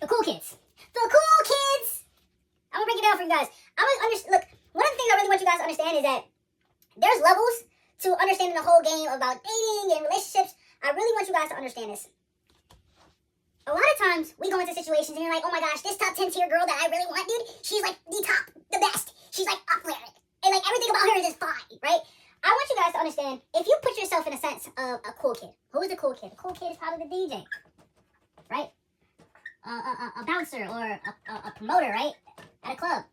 The cool kids. The cool kids! I'm gonna break it down for you guys. Look, one of the things I really want you guys to understand is that there's levels to understanding the whole game about dating and relationships. I really want you guys to understand this. A lot of times, we go into situations and you're like, oh my gosh, this top 10 tier girl that I really want, dude, she's like the top, the best. She's like up there. And like everything about her is just fine, right? I want you guys to understand, if you put yourself in a sense of a cool kid. Who is the cool kid? The cool kid is probably the DJ, right? A bouncer or a promoter, right? At a club.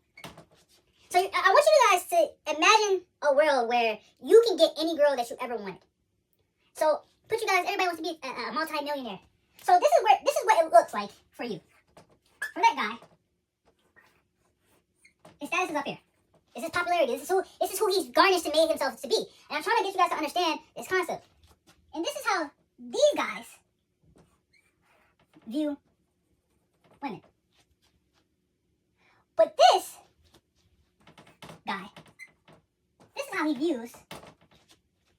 So I want you guys to imagine a world where you can get any girl that you ever wanted. So everybody wants to be a multi-millionaire. So this is what it looks like for you. For that guy, his status is up here. This is popularity. This is who he's garnished and made himself to be. And I'm trying to get you guys to understand this concept. And this is how these guys view women. But this guy, this is how he views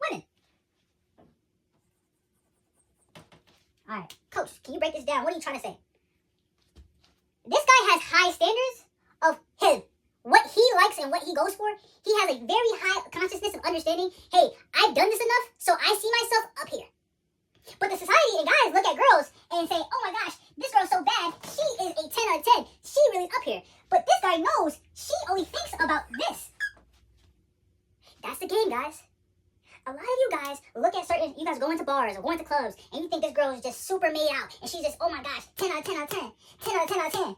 women. Alright, coach, can you break this down? What are you trying to say? This guy has high standards of him. What he likes and what he goes for. He has a very high consciousness of understanding, hey, I've done this enough, so I see myself up here. But the society and guys look at girls and say, oh my gosh, this girl's so bad, she is a 10 out of 10. She really up here. But this guy knows she only thinks about this. That's the game, guys. A lot of you guys look at you guys go into bars or go into clubs, and you think this girl is just super made out, and she's just, oh my gosh, 10 out of 10 out of 10, 10 out of 10 out of 10.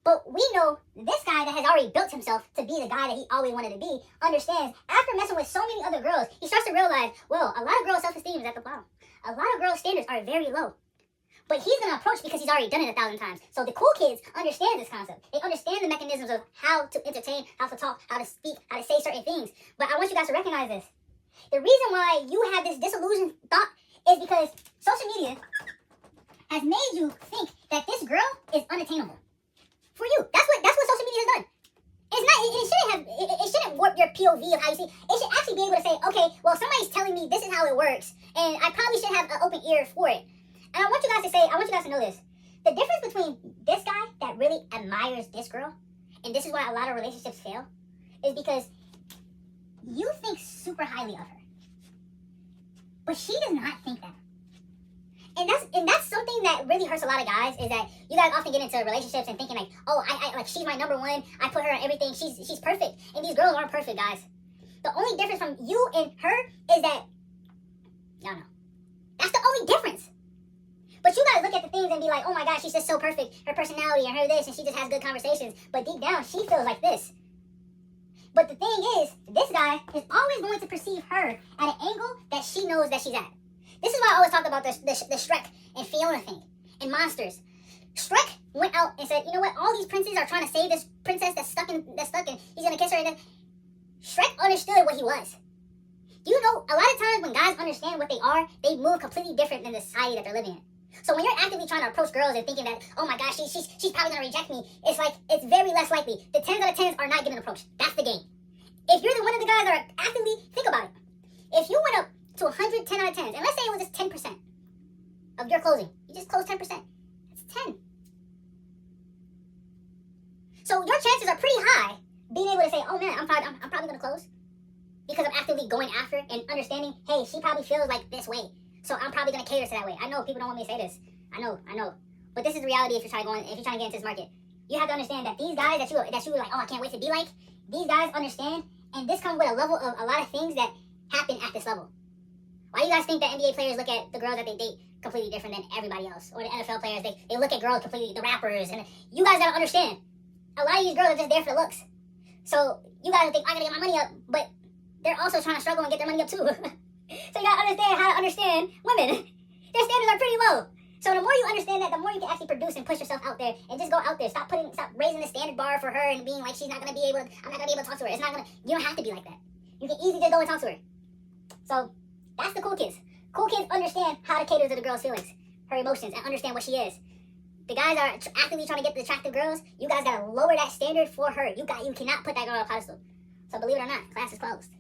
But we know this guy that has already built himself to be the guy that he always wanted to be understands, after messing with so many other girls, he starts to realize, well, a lot of girls' self-esteem is at the bottom. A lot of girls' standards are very low. But he's going to approach because he's already done it 1,000 times. So the cool kids understand this concept. They understand the mechanisms of how to entertain, how to talk, how to speak, how to say certain things. But I want you guys to recognize this. The reason why you have this disillusioned thought is because social media has made you think that this girl is unattainable. For you. That's what social media has done. It shouldn't warp your POV of how you see. It should actually be able to say, okay, well, somebody's telling me this is how it works, and I probably should have an open ear for it. And I want you guys to know this. The difference between this guy that really admires this girl, and this is why a lot of relationships fail, is because you think super highly of her. But she does not think that. And that's something that really hurts a lot of guys, is that you guys often get into relationships and thinking like, oh, I like, she's my number one, I put her on everything, she's perfect. And these girls aren't perfect, guys. The only difference from you and her is that, y'all know. That's the only difference. But you guys look at the things and be like, oh my gosh, she's just so perfect, her personality and her this, and she just has good conversations. But deep down, she feels like this. But the thing is, this guy is always going to perceive her at an angle that she knows that she's at. This is why I always talk about the Shrek and Fiona thing and monsters. Shrek went out and said, you know what? All these princes are trying to save this princess that's stuck and he's gonna kiss her. And Shrek understood what he was. Do you know, a lot of times when guys understand what they are, they move completely different than the society that they're living in. So when you're actively trying to approach girls and thinking that, oh my gosh, she's probably gonna reject me, it's very less likely. The 10s out of 10s are not getting approached. That's the game. If you're one of the guys that are actively, think about it. If you went up to 100 10 out of 10s, and let's say it was just 10% of your closing, you just closed 10%. That's 10. So your chances are pretty high being able to say, oh man, I'm probably gonna close because I'm actively going after and understanding, hey, she probably feels like this way, so I'm probably gonna cater to that way. I know people don't want me to say this. I know. But this is reality if you're trying to get into this market. You have to understand that these guys that you were like, oh, I can't wait to be like, these guys understand, and this comes with a level of a lot of things that happen at this level. Why do you guys think that NBA players look at the girls that they date completely different than everybody else? Or the NFL players, they look at girls completely, the rappers, and you guys gotta understand, a lot of these girls are just there for the looks. So you guys think, I gotta get my money up, but they're also trying to struggle and get their money up too. So you gotta understand how to understand women. Their standards are pretty low. So the more you understand that, the more you can actually produce and push yourself out there and just go out there. Stop raising the standard bar for her and being like, I'm not gonna be able to talk to her. You don't have to be like that. You can easily just go and talk to her. So that's the cool kids. Cool kids understand how to cater to the girl's feelings, her emotions, and understand what she is. The guys are actively trying to get the attractive girls. You guys gotta lower that standard for her. You cannot put that girl on a pedestal. So believe it or not, class is closed.